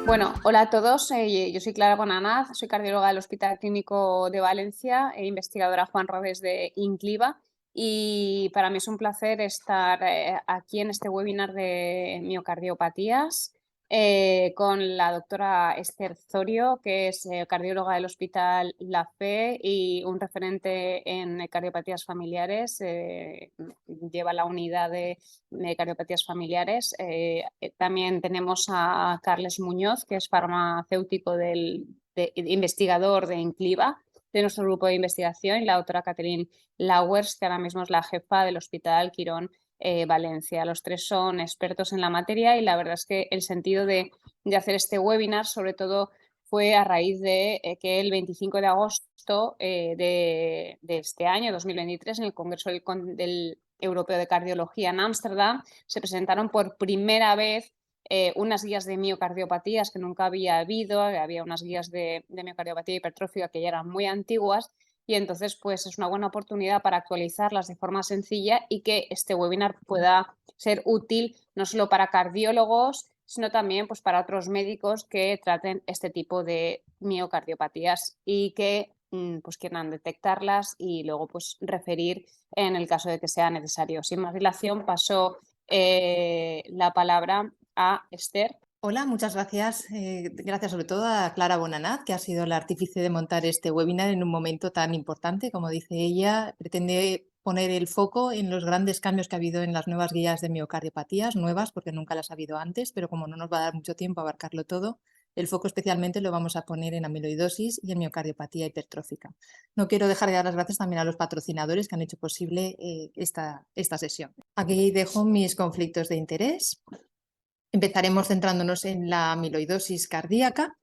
Bueno, hola a todos. Yo soy Clara Bonanaz, soy cardióloga del Hospital Clínico de Valencia e investigadora Juan Rodés de INCLIVA. Y para mí es un placer estar aquí en este webinar de miocardiopatías con la doctora Esther Zorio, que es cardióloga del Hospital La Fe y un referente en cardiopatías familiares. Lleva la unidad de cardiopatías familiares. También tenemos a Carles Muñoz, que es farmacéutico investigador de INCLIVA, de nuestro grupo de investigación, y la doctora Catherine Lauwers, que ahora mismo es la jefa del Hospital Quirón Valencia. Los tres son expertos en la materia y la verdad es que el sentido de hacer este webinar sobre todo fue a raíz de que el 25 de agosto de este año, 2023, en el Congreso del Europeo de Cardiología en Ámsterdam, se presentaron por primera vez unas guías de miocardiopatías que nunca había habido. Había unas guías de miocardiopatía hipertrófica que ya eran muy antiguas, y entonces pues es una buena oportunidad para actualizarlas de forma sencilla y que este webinar pueda ser útil no solo para cardiólogos, sino también pues para otros médicos que traten este tipo de miocardiopatías y que pues quieran detectarlas y luego pues referir en el caso de que sea necesario. Sin más dilación, paso la palabra a Esther. Hola, muchas gracias. Gracias sobre todo a Clara Bonanaz, que ha sido la artífice de montar este webinar en un momento tan importante. Como dice ella, pretende poner el foco en los grandes cambios que ha habido en las nuevas guías de miocardiopatías, nuevas porque nunca las ha habido antes, pero como no nos va a dar mucho tiempo a abarcarlo todo, el foco especialmente lo vamos a poner en amiloidosis y en miocardiopatía hipertrófica. No quiero dejar de dar las gracias también a los patrocinadores que han hecho posible esta sesión. Aquí dejo mis conflictos de interés. Empezaremos centrándonos en la amiloidosis cardíaca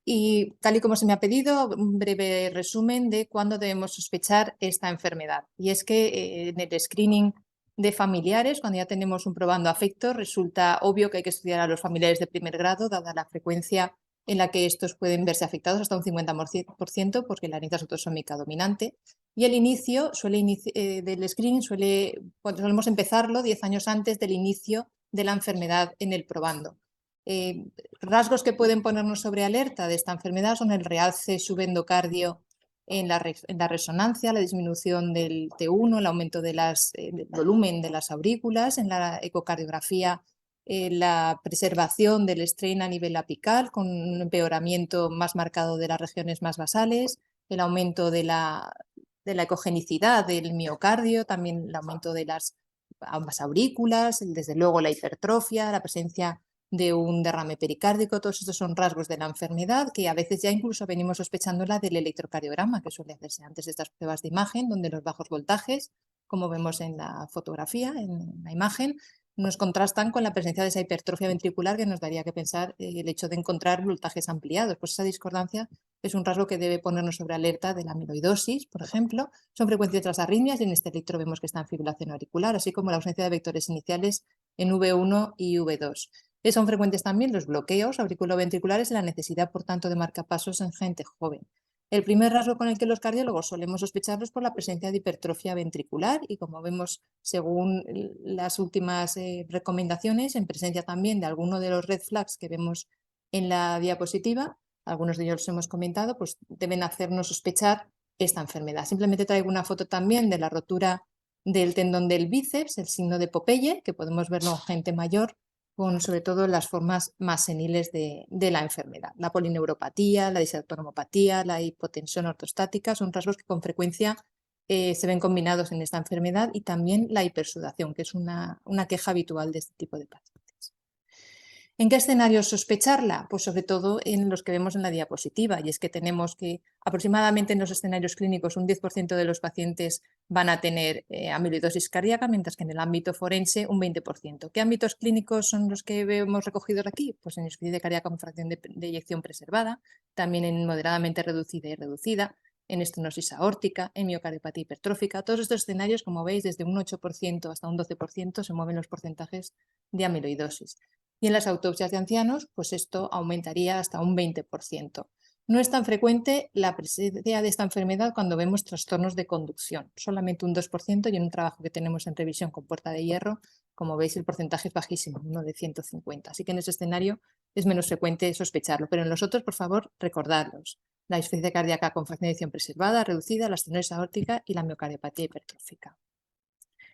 y, tal y como se me ha pedido, un breve resumen de cuándo debemos sospechar esta enfermedad. Y es que en el screening de familiares, cuando ya tenemos un probando afecto, resulta obvio que hay que estudiar a los familiares de primer grado, dada la frecuencia en la que estos pueden verse afectados, hasta un 50%, porque la aritmia es autosómica dominante. Y el inicio del screening solemos empezarlo 10 años antes del inicio de la enfermedad en el probando. Rasgos que pueden ponernos sobre alerta de esta enfermedad son el realce subendocardio en la resonancia, la disminución del T1, el aumento del volumen de las aurículas, en la ecocardiografía, la preservación del strain a nivel apical con un empeoramiento más marcado de las regiones más basales, el aumento de la ecogenicidad del miocardio, también el aumento de ambas aurículas, desde luego la hipertrofia, la presencia de un derrame pericárdico. Todos estos son rasgos de la enfermedad que a veces ya incluso venimos sospechándola del electrocardiograma, que suele hacerse antes de estas pruebas de imagen, donde los bajos voltajes, como vemos en la fotografía, en la imagen, nos contrastan con la presencia de esa hipertrofia ventricular que nos daría que pensar el hecho de encontrar voltajes ampliados. Pues esa discordancia es un rasgo que debe ponernos sobre alerta de la amiloidosis, por ejemplo. Son frecuentes otras arritmias y en este electro vemos que está en fibrilación auricular, así como la ausencia de vectores iniciales en V1 y V2. Son frecuentes también los bloqueos auriculoventriculares y la necesidad, por tanto, de marcapasos en gente joven. El primer rasgo con el que los cardiólogos solemos sospecharlos por la presencia de hipertrofia ventricular y, como vemos según las últimas recomendaciones, en presencia también de alguno de los red flags que vemos en la diapositiva, algunos de ellos los hemos comentado, pues deben hacernos sospechar esta enfermedad. Simplemente traigo una foto también de la rotura del tendón del bíceps, el signo de Popeye, que podemos verlo en gente mayor, con sobre todo las formas más seniles de la enfermedad. La polineuropatía, la disautonomopatía, la hipotensión ortostática son rasgos que con frecuencia se ven combinados en esta enfermedad, y también la hipersudación, que es una queja habitual de este tipo de pacientes. ¿En qué escenarios sospecharla? Pues sobre todo en los que vemos en la diapositiva, y es que tenemos que aproximadamente en los escenarios clínicos un 10% de los pacientes van a tener amiloidosis cardíaca, mientras que en el ámbito forense un 20%. ¿Qué ámbitos clínicos son los que vemos recogidos aquí? Pues en insuficiencia cardíaca con fracción de eyección preservada, también en moderadamente reducida y reducida, en estenosis aórtica, en miocardiopatía hipertrófica. Todos estos escenarios, como veis, desde un 8% hasta un 12% se mueven los porcentajes de amiloidosis. Y en las autopsias de ancianos, pues esto aumentaría hasta un 20%. No es tan frecuente la presencia de esta enfermedad cuando vemos trastornos de conducción, solamente un 2%, y en un trabajo que tenemos en revisión con puerta de hierro, como veis, el porcentaje es bajísimo, uno de 150. Así que en ese escenario es menos frecuente sospecharlo, pero en los otros, por favor, recordadlos. La insuficiencia cardíaca con fracción de eyección preservada, reducida, la estenosis aórtica y la miocardiopatía hipertrófica.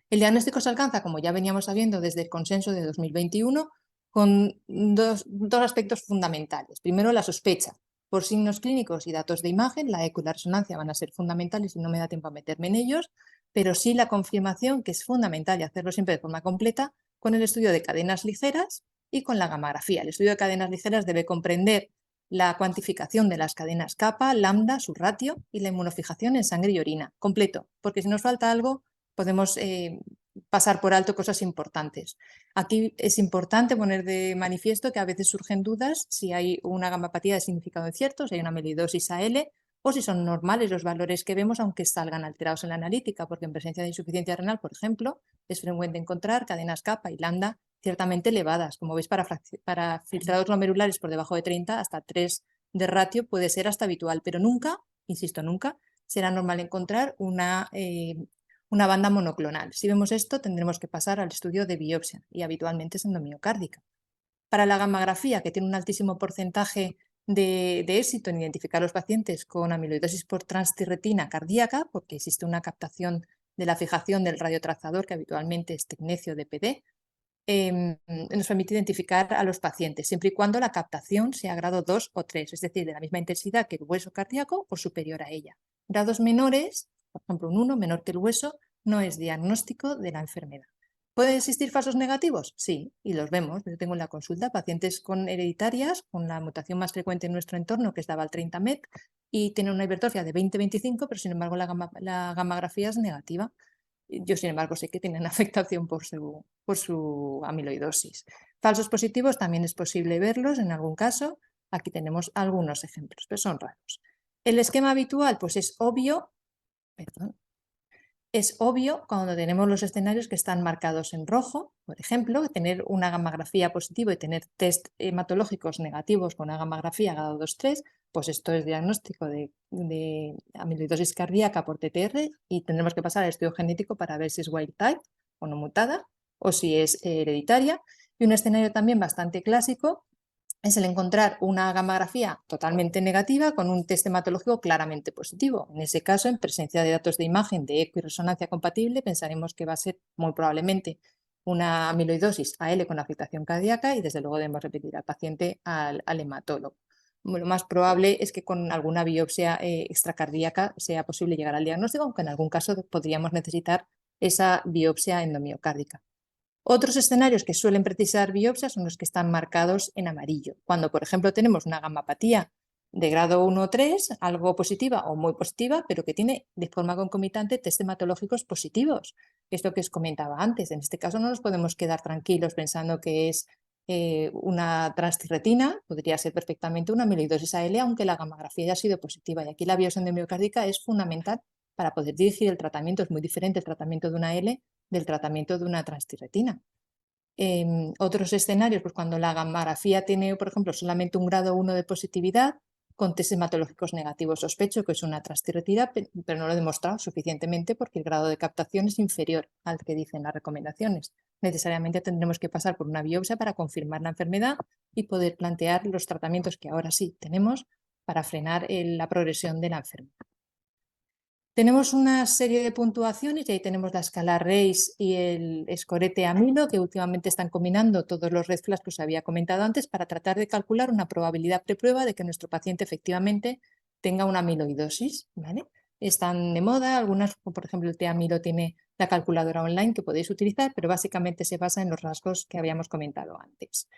El diagnóstico se alcanza, como ya veníamos sabiendo desde el consenso de 2021, con dos aspectos fundamentales. Primero, la sospecha. Por signos clínicos y datos de imagen, la eco y la resonancia van a ser fundamentales y no me da tiempo a meterme en ellos, pero sí la confirmación, que es fundamental y hacerlo siempre de forma completa, con el estudio de cadenas ligeras y con la gamografía. El estudio de cadenas ligeras debe comprender la cuantificación de las cadenas kappa, lambda, su ratio y la inmunofijación en sangre y orina, completo, porque si nos falta algo podemos pasar por alto cosas importantes. Aquí es importante poner de manifiesto que a veces surgen dudas si hay una gamapatía de significado incierto, si hay una amiloidosis AL o si son normales los valores que vemos aunque salgan alterados en la analítica, porque en presencia de insuficiencia renal, por ejemplo, es frecuente encontrar cadenas kappa y lambda ciertamente elevadas. Como veis, para filtrados glomerulares por debajo de 30, hasta 3 de ratio puede ser hasta habitual, pero nunca, insisto, nunca será normal encontrar una banda monoclonal. Si vemos esto, tendremos que pasar al estudio de biopsia y habitualmente es endomiocárdica. Para la gammagrafía, que tiene un altísimo porcentaje de éxito en identificar a los pacientes con amiloidosis por transtirretina cardíaca, porque existe una captación de la fijación del radiotrazador, que habitualmente es tecnecio DPD, nos permite identificar a los pacientes, siempre y cuando la captación sea grado 2 o 3, es decir, de la misma intensidad que el hueso cardíaco o superior a ella. Grados menores, por ejemplo un 1 menor que el hueso, no es diagnóstico de la enfermedad. ¿Pueden existir falsos negativos? Sí, y los vemos. Yo tengo en la consulta pacientes con hereditarias, con la mutación más frecuente en nuestro entorno, que es la VAL30MET, y tienen una hipertrofia de 20-25, pero sin embargo la gammagrafía es negativa. Yo, sin embargo, sé que tienen afectación por su amiloidosis. Falsos positivos también es posible verlos en algún caso. Aquí tenemos algunos ejemplos, pero son raros. El esquema habitual, pues es obvio, perdón, es obvio cuando tenemos los escenarios que están marcados en rojo, por ejemplo, tener una gammagrafía positiva y tener test hematológicos negativos con una gammagrafía grado 2-3, pues esto es diagnóstico de amiloidosis cardíaca por TTR y tendremos que pasar al estudio genético para ver si es wild type o no mutada o si es hereditaria. Y un escenario también bastante clásico es el encontrar una gammagrafía totalmente negativa con un test hematológico claramente positivo. En ese caso, en presencia de datos de imagen de eco y resonancia compatible, pensaremos que va a ser muy probablemente una amiloidosis AL con afectación cardíaca y desde luego debemos repetir al paciente al hematólogo. Lo más probable es que con alguna biopsia extracardíaca sea posible llegar al diagnóstico, aunque en algún caso podríamos necesitar esa biopsia endomiocárdica. Otros escenarios que suelen precisar biopsias son los que están marcados en amarillo. Cuando, por ejemplo, tenemos una gamapatía de grado 1 o 3, algo positiva o muy positiva, pero que tiene de forma concomitante test hematológicos positivos. Es lo que os comentaba antes. En este caso no nos podemos quedar tranquilos pensando que es una transtirretina, podría ser perfectamente una amiloidosis AL, aunque la gammagrafía haya sido positiva. Y aquí la biopsia endomiocárdica es fundamental para poder dirigir el tratamiento. Es muy diferente el tratamiento de una AL del tratamiento de una transtirretina. Otros escenarios, pues cuando la gammagrafía tiene, por ejemplo, solamente un grado 1 de positividad, con test hematológicos negativos, sospecho que es una transtirretina, pero no lo he demostrado suficientemente porque el grado de captación es inferior al que dicen las recomendaciones. Necesariamente tendremos que pasar por una biopsia para confirmar la enfermedad y poder plantear los tratamientos que ahora sí tenemos para frenar la progresión de la enfermedad. Tenemos una serie de puntuaciones y ahí tenemos la escala RACE y el escorete amino que últimamente están combinando todos los red flags que os había comentado antes para tratar de calcular una probabilidad preprueba de que nuestro paciente efectivamente tenga una amiloidosis, ¿vale? Están de moda, algunas, por ejemplo el T-amilo tiene la calculadora online que podéis utilizar, pero básicamente se basa en los rasgos que habíamos comentado antes.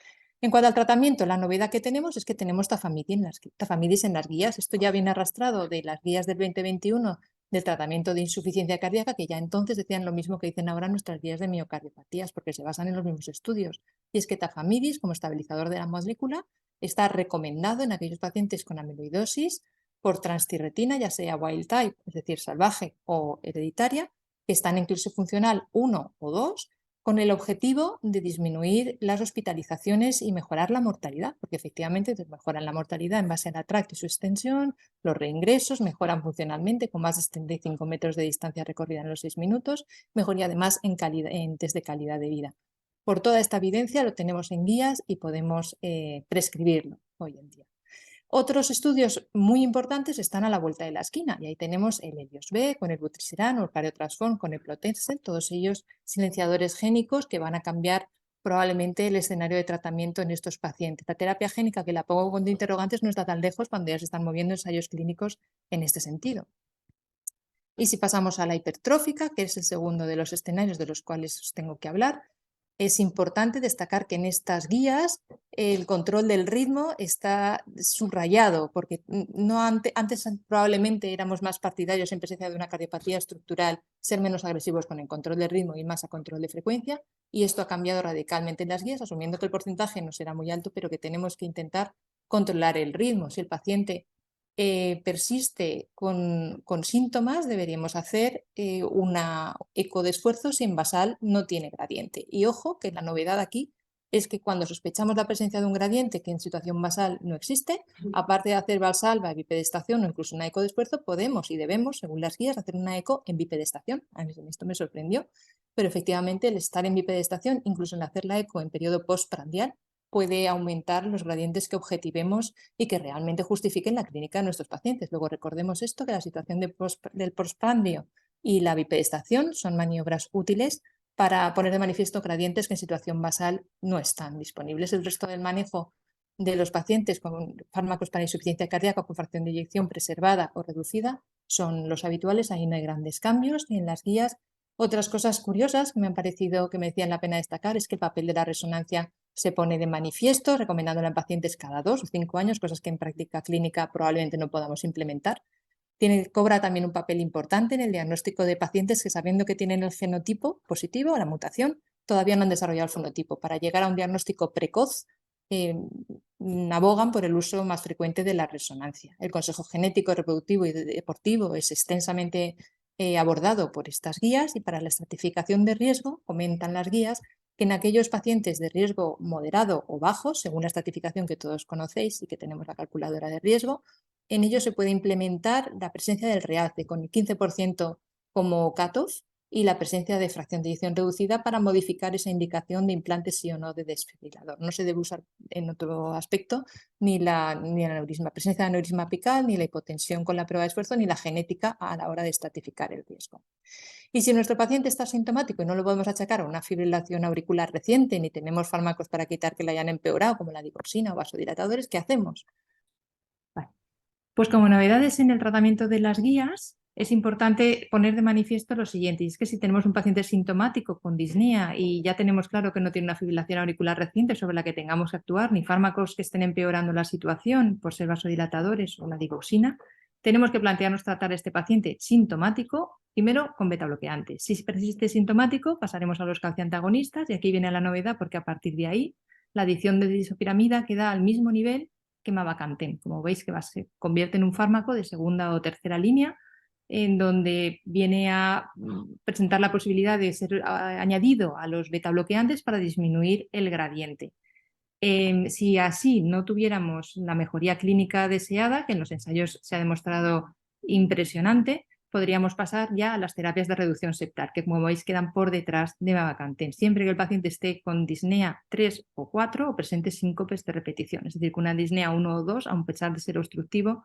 En cuanto al tratamiento, la novedad que tenemos es que tenemos tafamidis en las guías. Esto ya viene arrastrado de las guías del 2021 del tratamiento de insuficiencia cardíaca, que ya entonces decían lo mismo que dicen ahora nuestras guías de miocardiopatías, porque se basan en los mismos estudios. Y es que tafamidis, como estabilizador de la molécula, está recomendado en aquellos pacientes con amiloidosis por transtirretina, ya sea wild type, es decir, salvaje o hereditaria, que están en clase funcional 1 o 2, con el objetivo de disminuir las hospitalizaciones y mejorar la mortalidad, porque efectivamente mejoran la mortalidad en base al tracto y su extensión, los reingresos, mejoran funcionalmente con más de 75 metros de distancia recorrida en los 6 minutos, mejoría además en test de calidad de vida. Por toda esta evidencia lo tenemos en guías y podemos prescribirlo hoy en día. Otros estudios muy importantes están a la vuelta de la esquina y ahí tenemos el Helios B con el Vutrisiran o el Cariotransform con el Plotense, todos ellos silenciadores génicos que van a cambiar probablemente el escenario de tratamiento en estos pacientes. La terapia génica, que la pongo con interrogantes, no está tan lejos cuando ya se están moviendo ensayos clínicos en este sentido. Y si pasamos a la hipertrófica, que es el segundo de los escenarios de los cuales os tengo que hablar, es importante destacar que en estas guías el control del ritmo está subrayado, porque antes probablemente éramos más partidarios en presencia de una cardiopatía estructural, ser menos agresivos con el control del ritmo y más a control de frecuencia, y esto ha cambiado radicalmente en las guías, asumiendo que el porcentaje no será muy alto, pero que tenemos que intentar controlar el ritmo. Si el paciente persiste con síntomas, deberíamos hacer una eco de esfuerzo si en basal no tiene gradiente. Y ojo, que la novedad aquí es que cuando sospechamos la presencia de un gradiente que en situación basal no existe, aparte de hacer valsalva, bipedestación o incluso una eco de esfuerzo, podemos y debemos, según las guías, hacer una eco en bipedestación. A mí esto me sorprendió, pero efectivamente el estar en bipedestación, incluso en hacer la eco en periodo postprandial, puede aumentar los gradientes que objetivemos y que realmente justifiquen la clínica de nuestros pacientes. Luego recordemos esto, que la situación del postprandio y la bipedestación son maniobras útiles para poner de manifiesto gradientes que en situación basal no están disponibles. El resto del manejo de los pacientes con fármacos para insuficiencia cardíaca con fracción de eyección preservada o reducida son los habituales, ahí no hay grandes cambios. Y en las guías, otras cosas curiosas que me han parecido que merecían la pena destacar es que el papel de la resonancia se pone de manifiesto, recomendándola en pacientes cada 2 o 5 años, cosas que en práctica clínica probablemente no podamos implementar. Cobra también un papel importante en el diagnóstico de pacientes que, sabiendo que tienen el genotipo positivo o la mutación, todavía no han desarrollado el fenotipo. Para llegar a un diagnóstico precoz, abogan por el uso más frecuente de la resonancia. El consejo genético, reproductivo y deportivo es extensamente abordado por estas guías, y para la estratificación de riesgo comentan las guías que en aquellos pacientes de riesgo moderado o bajo, según la estratificación que todos conocéis y que tenemos la calculadora de riesgo, en ello se puede implementar la presencia del realce con el 15% como cutoff y la presencia de fracción de eyección reducida para modificar esa indicación de implante sí o no de desfibrilador. No se debe usar en otro aspecto ni el aneurisma, presencia de aneurisma apical, ni la hipotensión con la prueba de esfuerzo, ni la genética a la hora de estratificar el riesgo. Y si nuestro paciente está asintomático y no lo podemos achacar a una fibrilación auricular reciente, ni tenemos fármacos para quitar que la hayan empeorado, como la digoxina o vasodilatadores, ¿qué hacemos? Vale. Pues como novedades en el tratamiento de las guías, es importante poner de manifiesto lo siguiente, y es que si tenemos un paciente sintomático con disnea y ya tenemos claro que no tiene una fibrilación auricular reciente sobre la que tengamos que actuar, ni fármacos que estén empeorando la situación por ser vasodilatadores o la digoxina, tenemos que plantearnos tratar a este paciente sintomático primero con betabloqueantes. Si persiste sintomático, pasaremos a los calciantagonistas, y aquí viene la novedad, porque a partir de ahí la adición de disopiramida queda al mismo nivel que mavacamten. Como veis, que se convierte en un fármaco de segunda o tercera línea, en donde viene a presentar la posibilidad de ser añadido a los betabloqueantes para disminuir el gradiente. Si así no tuviéramos la mejoría clínica deseada, que en los ensayos se ha demostrado impresionante, podríamos pasar ya a las terapias de reducción septal, que como veis quedan por detrás de mavacamten, siempre que el paciente esté con disnea 3 o 4 o presente síncopes de repetición. Es decir, con una disnea 1 o 2, a pesar de ser obstructivo,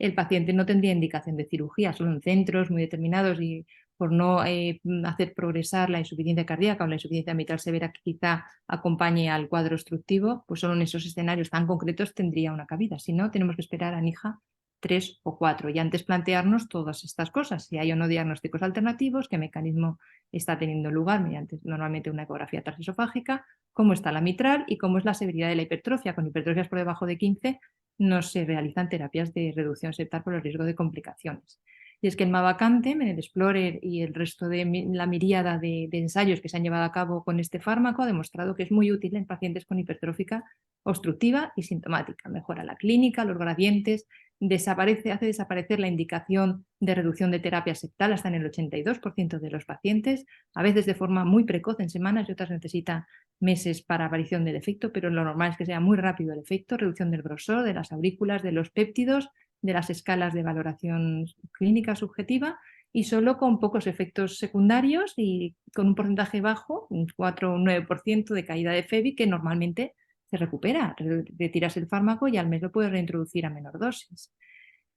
el paciente no tendría indicación de cirugía, solo en centros muy determinados y por no hacer progresar la insuficiencia cardíaca o la insuficiencia mitral severa que quizá acompañe al cuadro obstructivo, pues solo en esos escenarios tan concretos tendría una cabida. Si no, tenemos que esperar a NIJA 3 o 4 y antes plantearnos todas estas cosas, si hay o no diagnósticos alternativos, qué mecanismo está teniendo lugar mediante normalmente una ecografía transesofágica, cómo está la mitral y cómo es la severidad de la hipertrofia. Con hipertrofias por debajo de 15 no se realizan terapias de reducción septal por el riesgo de complicaciones. Y es que el mavacamten, el Explorer y el resto de la miríada de ensayos que se han llevado a cabo con este fármaco ha demostrado que es muy útil en pacientes con hipertrófica obstructiva y sintomática. Mejora la clínica, los gradientes, hace desaparecer la indicación de reducción de terapia septal hasta en el 82% de los pacientes, a veces de forma muy precoz en semanas y otras necesitan meses para aparición del efecto, pero lo normal es que sea muy rápido el efecto, reducción del grosor, de las aurículas, de los péptidos, de las escalas de valoración clínica subjetiva, y solo con pocos efectos secundarios y con un porcentaje bajo, un 4 o un 9% de caída de FEBI, que normalmente se recupera. Retiras el fármaco y al mes lo puedes reintroducir a menor dosis.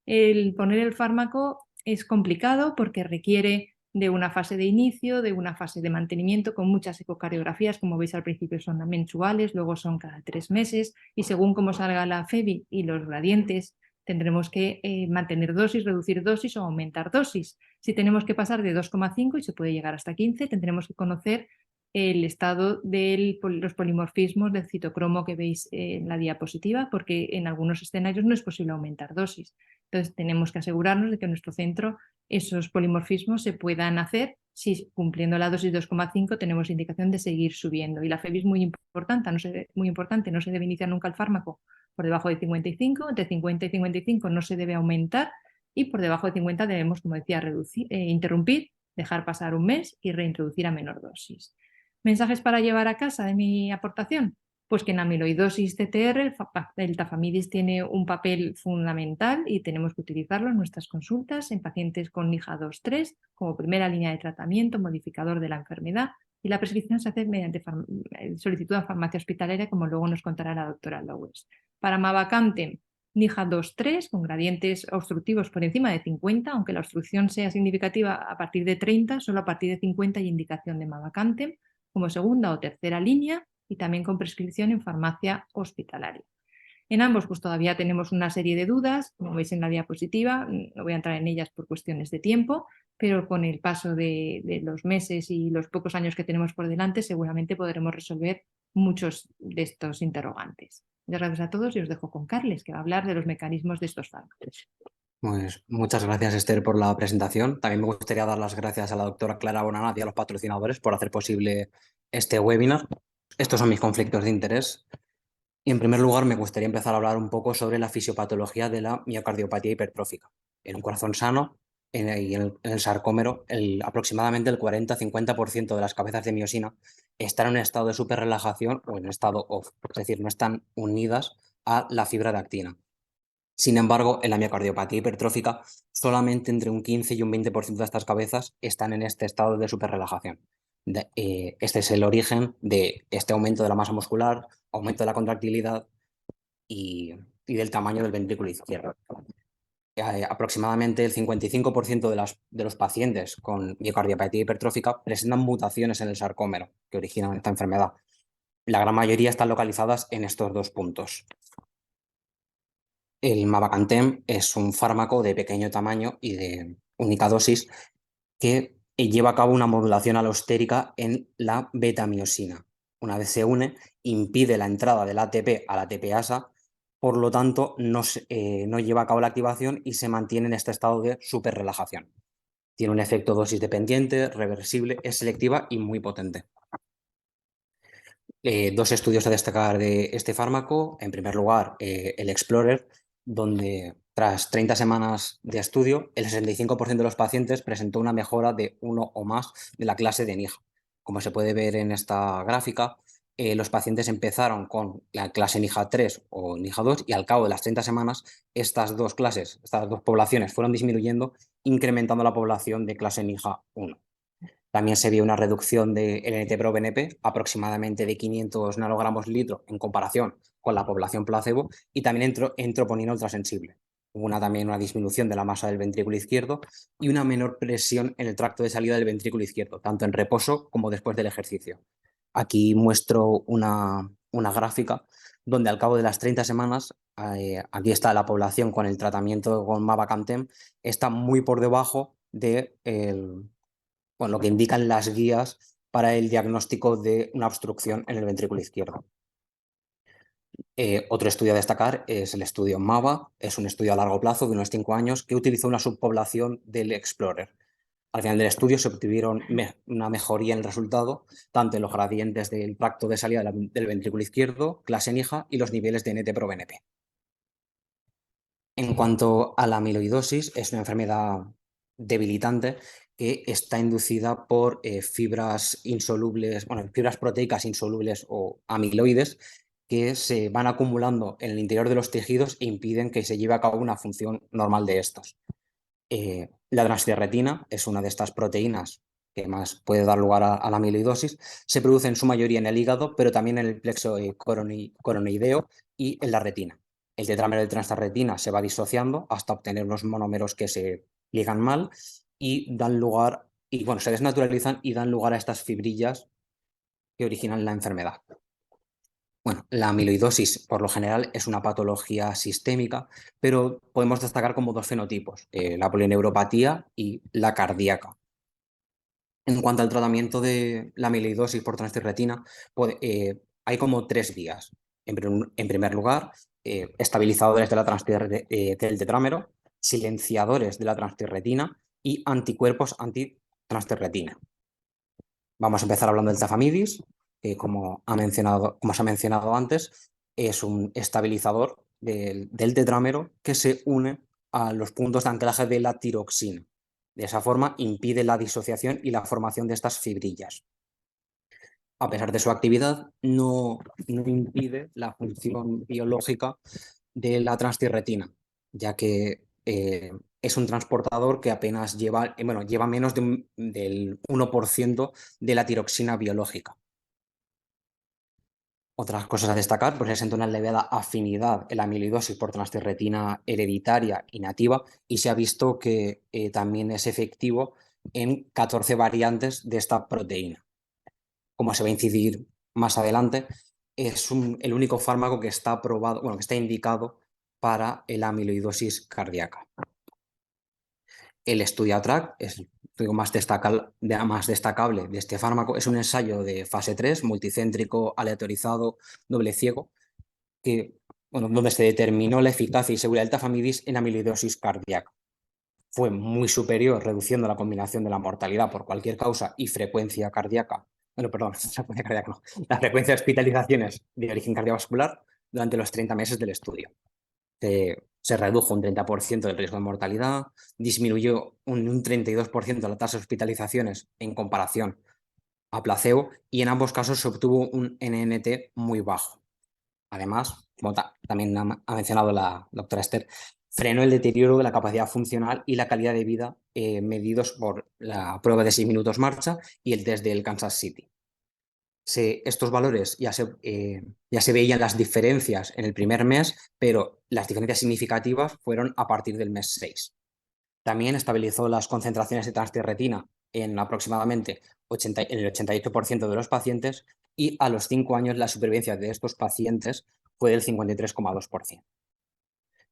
El poner el fármaco es complicado porque requiere de una fase de inicio, de una fase de mantenimiento con muchas ecocardiografías, como veis al principio son mensuales, luego son cada 3 meses y según cómo salga la FEBI y los gradientes tendremos que mantener dosis, reducir dosis o aumentar dosis. Si tenemos que pasar de 2,5 y se puede llegar hasta 15, tendremos que conocer el estado de los polimorfismos del citocromo que veis en la diapositiva, porque en algunos escenarios no es posible aumentar dosis. Entonces tenemos que asegurarnos de que en nuestro centro esos polimorfismos se puedan hacer si cumpliendo la dosis 2,5 tenemos indicación de seguir subiendo. Y la FEBI es muy importante, no se debe iniciar nunca el fármaco por debajo de 55, entre 50 y 55 no se debe aumentar y por debajo de 50 debemos, como decía, interrumpir, dejar pasar un mes y reintroducir a menor dosis. ¿Mensajes para llevar a casa de mi aportación? Pues que en amiloidosis TTR el tafamidis tiene un papel fundamental y tenemos que utilizarlo en nuestras consultas en pacientes con NIJA 2-3 como primera línea de tratamiento, modificador de la enfermedad, y la prescripción se hace mediante solicitud a farmacia hospitalaria, como luego nos contará la doctora Lowes. Para mavacamten, NIJA 2-3 con gradientes obstructivos por encima de 50, aunque la obstrucción sea significativa a partir de 30, solo a partir de 50 hay indicación de mavacamten como segunda o tercera línea y también con prescripción en farmacia hospitalaria. En ambos pues todavía tenemos una serie de dudas, como veis en la diapositiva, no voy a entrar en ellas por cuestiones de tiempo, pero con el paso de los meses y los pocos años que tenemos por delante seguramente podremos resolver muchos de estos interrogantes. Muchas gracias a todos y os dejo con Carles, que va a hablar de los mecanismos de estos fármacos. Pues muchas gracias, Esther, por la presentación. También me gustaría dar las gracias a la doctora Clara Bonanat y a los patrocinadores por hacer posible este webinar. Estos son mis conflictos de interés. Y en primer lugar, me gustaría empezar a hablar un poco sobre la fisiopatología de la miocardiopatía hipertrófica. En un corazón sano y en el sarcómero, aproximadamente el 40-50% de las cabezas de miosina están en un estado de superrelajación o en estado off, es decir, no están unidas a la fibra de actina. Sin embargo, en la miocardiopatía hipertrófica, solamente entre un 15 y un 20% de estas cabezas están en este estado de superrelajación. Este es el origen de este aumento de la masa muscular, aumento de la contractilidad y del tamaño del ventrículo izquierdo. Aproximadamente el 55% de los pacientes con miocardiopatía hipertrófica presentan mutaciones en el sarcómero que originan esta enfermedad. La gran mayoría están localizadas en estos dos puntos. El mavacamten es un fármaco de pequeño tamaño y de única dosis que lleva a cabo una modulación alostérica en la beta-miosina. Una vez se une, impide la entrada del ATP a la ATPasa, por lo tanto no lleva a cabo la activación y se mantiene en este estado de superrelajación. Tiene un efecto dosis dependiente, reversible, es selectiva y muy potente. Dos estudios a destacar de este fármaco. En primer lugar, el Explorer, donde tras 30 semanas de estudio, el 65% de los pacientes presentó una mejora de 1 o más de la clase de NIJA. Como se puede ver en esta gráfica, los pacientes empezaron con la clase NIJA 3 o NIJA 2 y al cabo de las 30 semanas estas dos poblaciones fueron disminuyendo, incrementando la población de clase NIJA 1. También se vio una reducción del NT-proBNP aproximadamente de 500 nanogramos litro en comparación con la población placebo y también en troponina ultrasensible. Hubo también una disminución de la masa del ventrículo izquierdo y una menor presión en el tracto de salida del ventrículo izquierdo, tanto en reposo como después del ejercicio. Aquí muestro una gráfica donde al cabo de las 30 semanas, aquí está la población con el tratamiento con mavacamten, está muy por debajo de lo que indican las guías para el diagnóstico de una obstrucción en el ventrículo izquierdo. Otro estudio a destacar es el estudio MAVA, es un estudio a largo plazo de unos 5 años que utilizó una subpoblación del Explorer. Al final del estudio se obtuvieron una mejoría en el resultado, tanto en los gradientes del tracto de salida del ventrículo izquierdo, clase NIJA y los niveles de NT-proBNP. En cuanto a la amiloidosis, es una enfermedad debilitante que está inducida por fibras insolubles, fibras proteicas insolubles o amiloides que se van acumulando en el interior de los tejidos e impiden que se lleve a cabo una función normal de estos. La transtirretina es una de estas proteínas que más puede dar lugar a la amiloidosis. Se produce en su mayoría en el hígado, pero también en el plexo coronoideo y en la retina. El tetrámero de transtirretina se va disociando hasta obtener unos monómeros que se ligan mal y dan lugar, y bueno, se desnaturalizan y dan lugar a estas fibrillas que originan la enfermedad. Bueno, la amiloidosis por lo general es una patología sistémica, pero podemos destacar como dos fenotipos, la polineuropatía y la cardíaca. En cuanto al tratamiento de la amiloidosis por transtirretina, hay como tres vías. En primer lugar, estabilizadores de del tetrámero, silenciadores de la transtirretina y anticuerpos antitranstirretina. Vamos a empezar hablando del tafamidis, que como se ha mencionado antes, es un estabilizador del tetrámero que se une a los puntos de anclaje de la tiroxina. De esa forma impide la disociación y la formación de estas fibrillas. A pesar de su actividad, no impide la función biológica de la transtirretina, ya que es un transportador que apenas lleva menos del 1% de la tiroxina biológica. Otras cosas a destacar, pues presenta una elevada afinidad en la amiloidosis por transtirretina hereditaria y nativa, y se ha visto que también es efectivo en 14 variantes de esta proteína. Como se va a incidir más adelante, es el único fármaco que está aprobado, que está indicado para la amiloidosis cardíaca. El estudio ATTRACT es el estudio más destacable de este fármaco. Es un ensayo de fase 3, multicéntrico, aleatorizado, doble ciego, donde se determinó la eficacia y seguridad del tafamidis en amiloidosis cardíaca. Fue muy superior, reduciendo la combinación de la mortalidad por cualquier causa y frecuencia cardíaca. La frecuencia de hospitalizaciones de origen cardiovascular durante los 30 meses del estudio. Se redujo un 30% del riesgo de mortalidad, disminuyó un 32% la tasa de hospitalizaciones en comparación a placebo y en ambos casos se obtuvo un NNT muy bajo. Además, como también ha mencionado la doctora Esther, frenó el deterioro de la capacidad funcional y la calidad de vida medidos por la prueba de 6 minutos marcha y el test del Kansas City. Estos valores ya se veían las diferencias en el primer mes, pero las diferencias significativas fueron a partir del mes 6. También estabilizó las concentraciones de transtirretina en aproximadamente el 88% de los pacientes y a los 5 años la supervivencia de estos pacientes fue del 53,2%.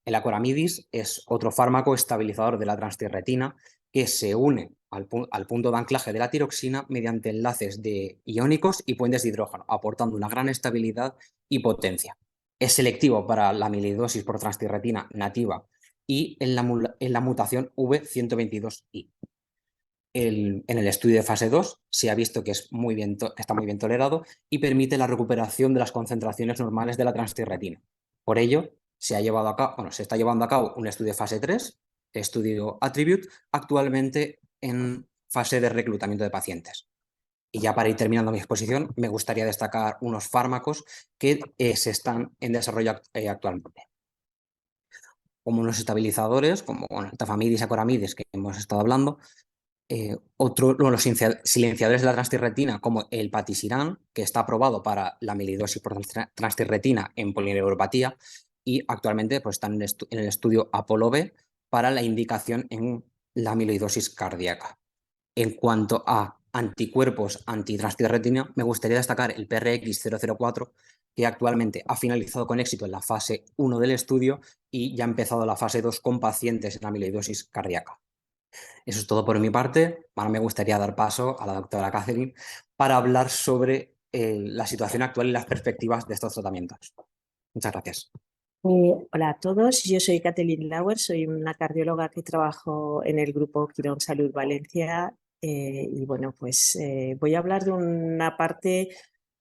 El acoramidis es otro fármaco estabilizador de la transtirretina que se une al punto de anclaje de la tiroxina mediante enlaces iónicos y puentes de hidrógeno, aportando una gran estabilidad y potencia. Es selectivo para la amiloidosis por transtirretina nativa y en la mutación V122I. En el estudio de fase 2 se ha visto que está muy bien tolerado y permite la recuperación de las concentraciones normales de la transtirretina. Por ello, se está llevando a cabo un estudio de fase 3, estudio Attribute, actualmente en fase de reclutamiento de pacientes. Y ya para ir terminando mi exposición, me gustaría destacar unos fármacos que se están en desarrollo actualmente. Como unos estabilizadores, como el tafamidis, acoramidis, que hemos estado hablando, los silenciadores de la transtirretina, como el patisiran, que está aprobado para la amiloidosis por transtirretina en polineuropatía, y actualmente pues, están en el estudio Apollo-B para la indicación en la amiloidosis cardíaca. En cuanto a anticuerpos antitranstirretina, me gustaría destacar el PRX004, que actualmente ha finalizado con éxito en la fase 1 del estudio y ya ha empezado la fase 2 con pacientes en amiloidosis cardíaca. Eso es todo por mi parte. Ahora me gustaría dar paso a la doctora Catherine para hablar sobre la situación actual y las perspectivas de estos tratamientos. Muchas gracias. Hola a todos, yo soy Kathleen Lauer, soy una cardióloga que trabajo en el grupo Quirón Salud Valencia y bueno, pues voy a hablar de una parte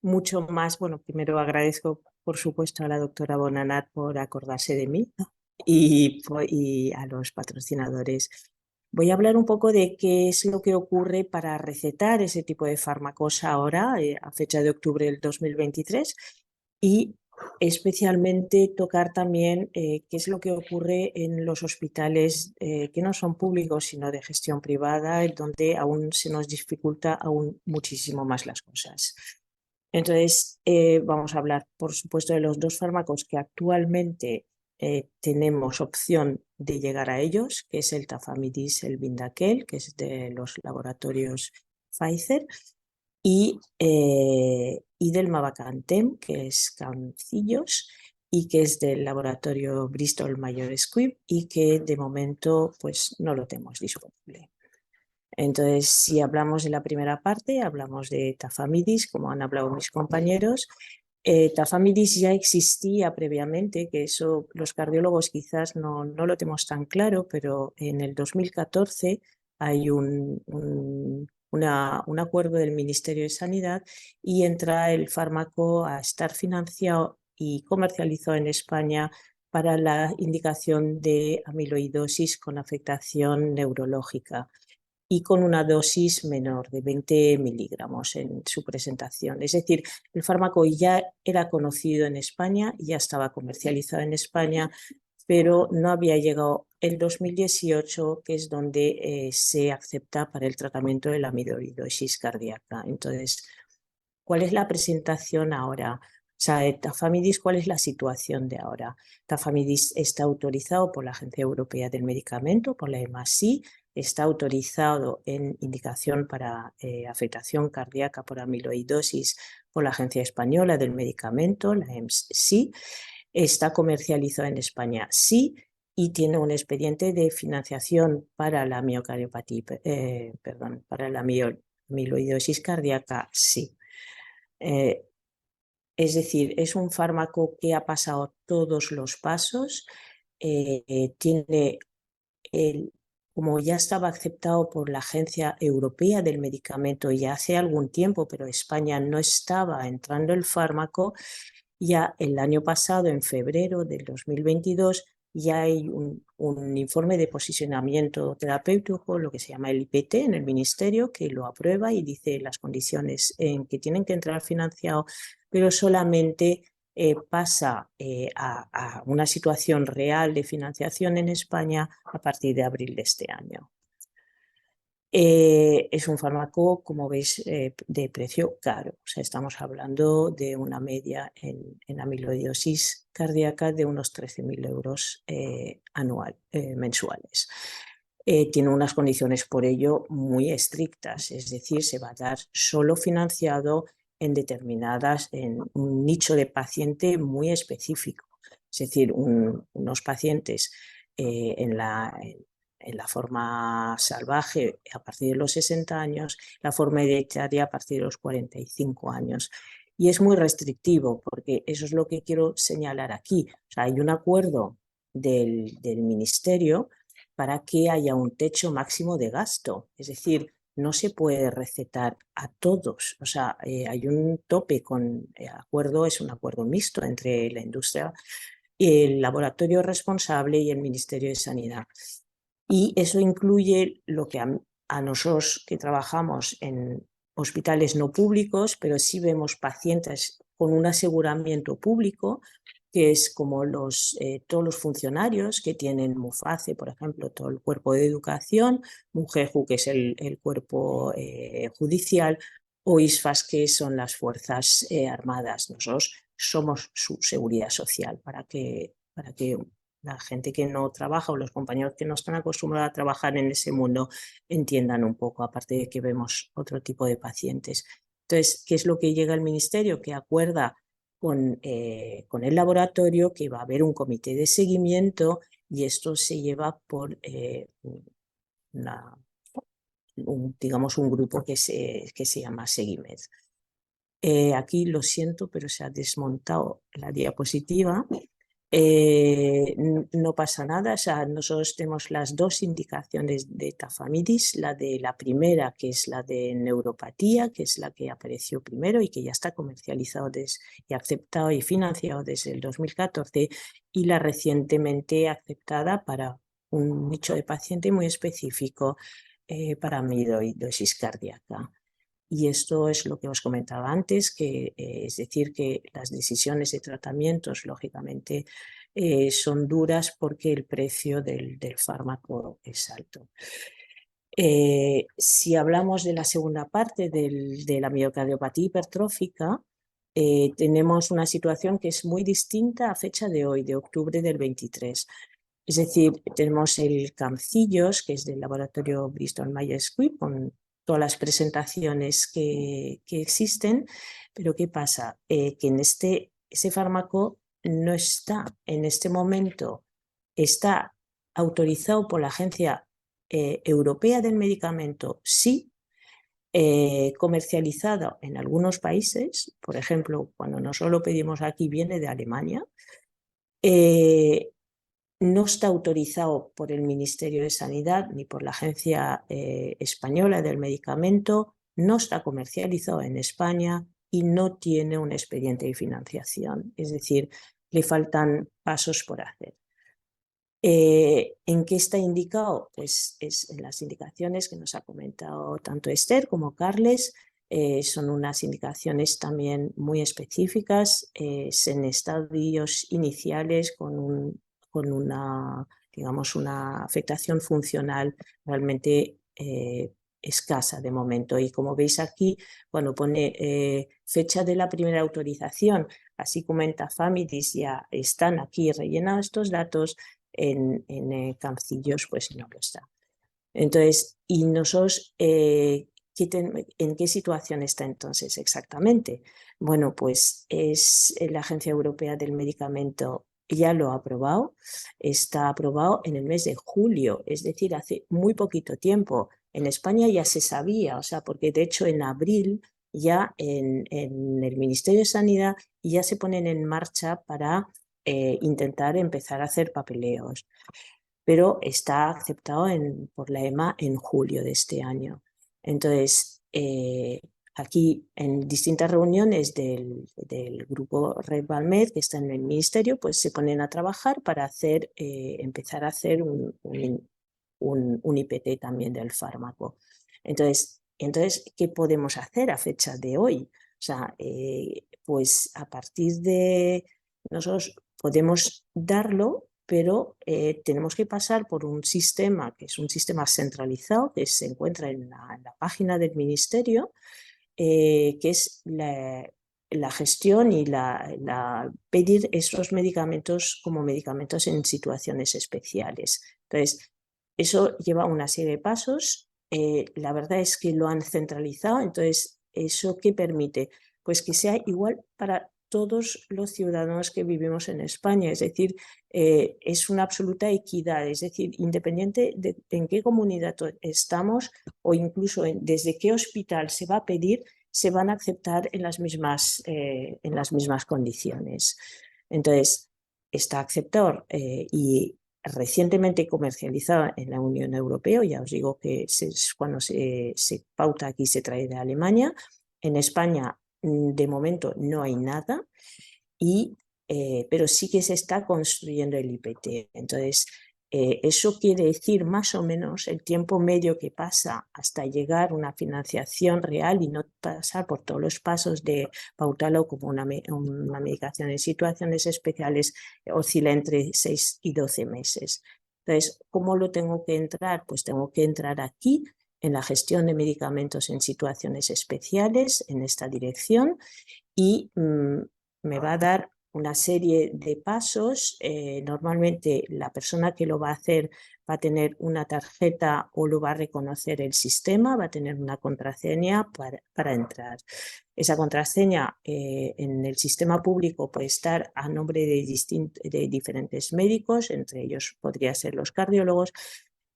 mucho más, primero agradezco por supuesto a la doctora Bonanat por acordarse de mí, ¿no? y a los patrocinadores. Voy a hablar un poco de qué es lo que ocurre para recetar ese tipo de fármacos ahora, a fecha de octubre del 2023, y especialmente tocar también qué es lo que ocurre en los hospitales que no son públicos, sino de gestión privada, en donde aún se nos dificulta aún muchísimo más las cosas. Entonces, vamos a hablar, por supuesto, de los dos fármacos que actualmente tenemos opción de llegar a ellos, que es el Tafamidis, el Vyndaqel, que es de los laboratorios Pfizer, y del Mavacamten, que es Camcillos, y que es del laboratorio Bristol Myers Squibb, y que de momento pues no lo tenemos disponible. Entonces, si hablamos de la primera parte, hablamos de Tafamidis, como han hablado mis compañeros. Tafamidis ya existía previamente, que eso los cardiólogos quizás no lo tenemos tan claro, pero en el 2014 hay un acuerdo del Ministerio de Sanidad y entra el fármaco a estar financiado y comercializado en España para la indicación de amiloidosis con afectación neurológica y con una dosis menor de 20 miligramos en su presentación. Es decir, el fármaco ya era conocido en España, ya estaba comercializado en España, pero no había llegado el 2018, que es donde se acepta para el tratamiento de la amiloidosis cardíaca. Entonces, ¿cuál es la presentación ahora? O sea, Tafamidis, ¿cuál es la situación de ahora? Tafamidis está autorizado por la Agencia Europea del Medicamento, por la EMA-SI, está autorizado en indicación para afectación cardíaca por amiloidosis por la Agencia Española del Medicamento, la EMS-SI, está comercializado en España, sí, y tiene un expediente de financiación para la miocardiopatía, para la amiloidosis cardíaca, sí. Es decir, es un fármaco que ha pasado todos los pasos, tiene como ya estaba aceptado por la Agencia Europea del Medicamento ya hace algún tiempo, pero España no estaba entrando el fármaco, ya el año pasado, en febrero del 2022, ya hay un informe de posicionamiento terapéutico, lo que se llama el IPT en el Ministerio, que lo aprueba y dice las condiciones en que tienen que entrar financiado, pero solamente pasa a una situación real de financiación en España a partir de abril de este año. Es un fármaco, como veis, de precio caro. O sea, estamos hablando de una media en amiloidosis cardíaca de unos 13.000 euros mensuales. Tiene unas condiciones por ello muy estrictas, es decir, se va a dar solo financiado en un nicho de paciente muy específico. Es decir, unos pacientes en la forma salvaje a partir de los 60 años, la forma hereditaria a partir de los 45 años. Y es muy restrictivo, porque eso es lo que quiero señalar aquí. O sea, hay un acuerdo del Ministerio para que haya un techo máximo de gasto. Es decir, no se puede recetar a todos. O sea, hay un tope con el acuerdo, es un acuerdo mixto entre la industria, el laboratorio responsable y el Ministerio de Sanidad. Y eso incluye lo que a nosotros que trabajamos en hospitales no públicos, pero sí vemos pacientes con un aseguramiento público, que es como todos los funcionarios que tienen MUFACE, por ejemplo, todo el cuerpo de educación, MUJEJU, que es el cuerpo judicial, o ISFAS, que son las Fuerzas Armadas. Nosotros somos su seguridad social para que la gente que no trabaja o los compañeros que no están acostumbrados a trabajar en ese mundo entiendan un poco, aparte de que vemos otro tipo de pacientes. Entonces, ¿qué es lo que llega al Ministerio? Que acuerda con el laboratorio que va a haber un comité de seguimiento y esto se lleva por digamos un grupo que se llama Seguimed. Aquí lo siento, pero se ha desmontado la diapositiva. No pasa nada, o sea, nosotros tenemos las dos indicaciones de Tafamidis, la de la primera, que es la de neuropatía, que es la que apareció primero y que ya está comercializado y aceptado y financiado desde el 2014, y la recientemente aceptada para un nicho de paciente muy específico para amiloidosis cardíaca. Y esto es lo que os comentaba antes, que es decir, que las decisiones de tratamientos, lógicamente, son duras porque el precio del fármaco es alto. Si hablamos de la segunda parte de la miocardiopatía hipertrófica, tenemos una situación que es muy distinta a fecha de hoy, de octubre del 23. Es decir, tenemos el CAMCILLOS, que es del laboratorio Bristol Myers Squibb, con todas las presentaciones que existen, pero ¿qué pasa? Que en ese fármaco no está en este momento, está autorizado por la Agencia Europea del Medicamento, sí, comercializado en algunos países, por ejemplo, cuando nosotros lo pedimos aquí viene de Alemania, no está autorizado por el Ministerio de Sanidad ni por la Agencia Española del Medicamento, no está comercializado en España y no tiene un expediente de financiación, es decir, le faltan pasos por hacer. ¿En qué está indicado? Pues es en las indicaciones que nos ha comentado tanto Esther como Carles. Son unas indicaciones también muy específicas, en estadios iniciales con una, digamos, una afectación funcional realmente escasa de momento. Y como veis aquí, cuando pone fecha de la primera autorización, así como en Tafamidis ya están aquí rellenados estos datos, en CAMCILLOS pues no lo está. Entonces, ¿y nosotros en qué situación está entonces exactamente? Bueno, pues es la Agencia Europea del Medicamento ya lo ha aprobado, está aprobado en el mes de julio, es decir, hace muy poquito tiempo. En España ya se sabía, o sea, porque de hecho en abril ya en el Ministerio de Sanidad ya se ponen en marcha para intentar empezar a hacer papeleos, pero está aceptado por la EMA en julio de este año. Entonces, aquí en distintas reuniones del grupo Red Valmed, que está en el ministerio, pues se ponen a trabajar para empezar a hacer un IPT también del fármaco. Entonces, ¿qué podemos hacer a fecha de hoy? O sea, pues a partir de nosotros podemos darlo, pero tenemos que pasar por un sistema que es un sistema centralizado que se encuentra en la página del ministerio, que es la gestión y pedir esos medicamentos como medicamentos en situaciones especiales. Entonces, eso lleva una serie de pasos. La verdad es que lo han centralizado, entonces, ¿eso qué permite? Pues que sea igual para todos los ciudadanos que vivimos en España, es decir, es una absoluta equidad, es decir, independiente de en qué comunidad estamos o incluso desde qué hospital se va a pedir, se van a aceptar en las mismas condiciones. Entonces, está aceptado y recientemente comercializado en la Unión Europea, ya os digo que cuando se pauta aquí se trae de Alemania. En España de momento no hay nada, pero sí que se está construyendo el IPT. Entonces, eso quiere decir más o menos el tiempo medio que pasa hasta llegar a una financiación real y no pasar por todos los pasos de pautarlo como una medicación en situaciones especiales, oscila entre 6 y 12 meses. Entonces, ¿cómo lo tengo que entrar? Pues tengo que entrar aquí en la gestión de medicamentos en situaciones especiales, en esta dirección, y me va a dar una serie de pasos. Normalmente la persona que lo va a hacer va a tener una tarjeta o lo va a reconocer el sistema, va a tener una contraseña para entrar. Esa contraseña en el sistema público puede estar a nombre de diferentes médicos, entre ellos podría ser los cardiólogos.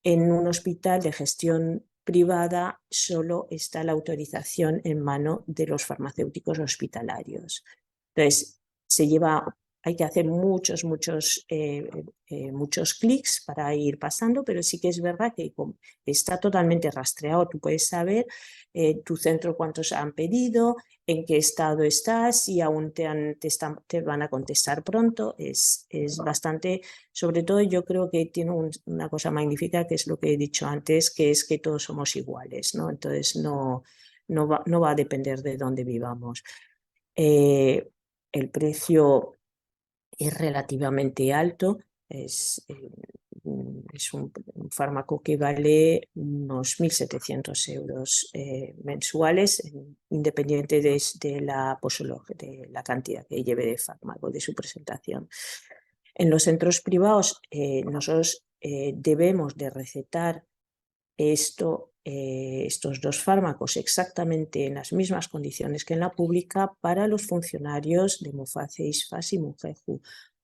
En un hospital de gestión privada solo está la autorización en mano de los farmacéuticos hospitalarios. Entonces, hay que hacer muchos clics para ir pasando, pero sí que es verdad que está totalmente rastreado. Tú puedes saber tu centro cuántos han pedido, en qué estado estás, si aún te van a contestar pronto. Es bastante, sobre todo yo creo que tiene una cosa magnífica que es lo que he dicho antes, que es que todos somos iguales, ¿no? Entonces no no va a depender de dónde vivamos. El precio es relativamente alto, es un fármaco que vale unos 1.700 euros mensuales, independiente de la cantidad que lleve de fármaco, de su presentación. En los centros privados nosotros debemos de recetar estos dos fármacos exactamente en las mismas condiciones que en la pública para los funcionarios de Muface, ISFAS y Mujeju.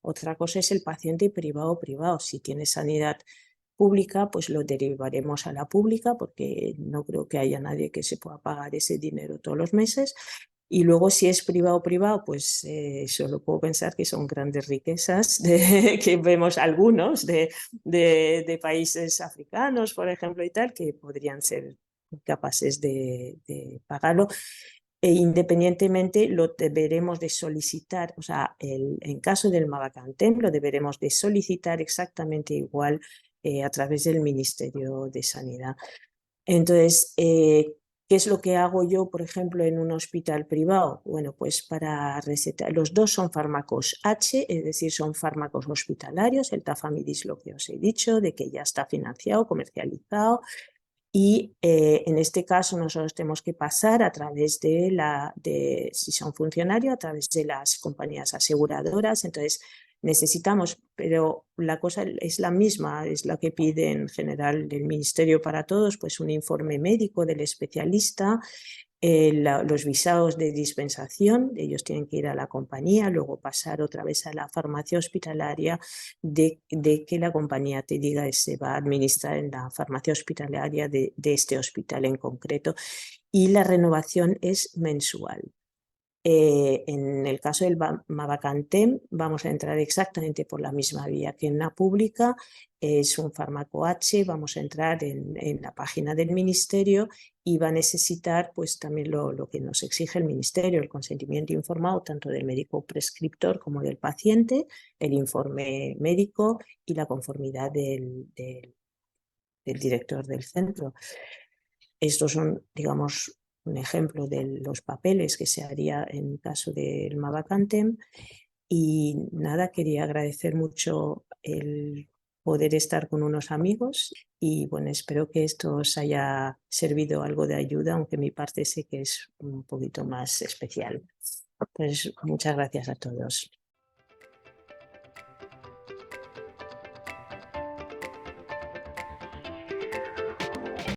Otra cosa es el paciente privado. Si tiene sanidad pública, pues lo derivaremos a la pública porque no creo que haya nadie que se pueda pagar ese dinero todos los meses. Y luego si es privado, pues solo puedo pensar que son grandes riquezas que vemos algunos de países africanos, por ejemplo, y tal, que podrían ser capaces de pagarlo. E independientemente lo deberemos de solicitar, o sea, en caso del Mavacantem lo deberemos de solicitar exactamente igual a través del Ministerio de Sanidad. Entonces, ¿qué es lo que hago yo, por ejemplo, en un hospital privado? Bueno, pues para recetar, los dos son fármacos H, es decir, son fármacos hospitalarios, el Tafamidis, lo que os he dicho, de que ya está financiado, comercializado, y en este caso nosotros tenemos que pasar a través si son funcionarios, a través de las compañías aseguradoras. Entonces necesitamos, pero la cosa es la misma, es la que pide en general el Ministerio para todos, pues un informe médico del especialista, los visados de dispensación, ellos tienen que ir a la compañía, luego pasar otra vez a la farmacia hospitalaria, de que la compañía te diga que se va a administrar en la farmacia hospitalaria de este hospital en concreto, y la renovación es mensual. En el caso del Mavacantem vamos a entrar exactamente por la misma vía que en la pública, es un fármaco H, vamos a entrar en la página del Ministerio y va a necesitar pues también lo que nos exige el Ministerio, el consentimiento informado tanto del médico prescriptor como del paciente, el informe médico y la conformidad del director del centro. Estos son, digamos, un ejemplo de los papeles que se haría en caso del Mavacantem. Y nada, quería agradecer mucho el poder estar con unos amigos y bueno, espero que esto os haya servido algo de ayuda, aunque mi parte sé que es un poquito más especial. Pues muchas gracias a todos.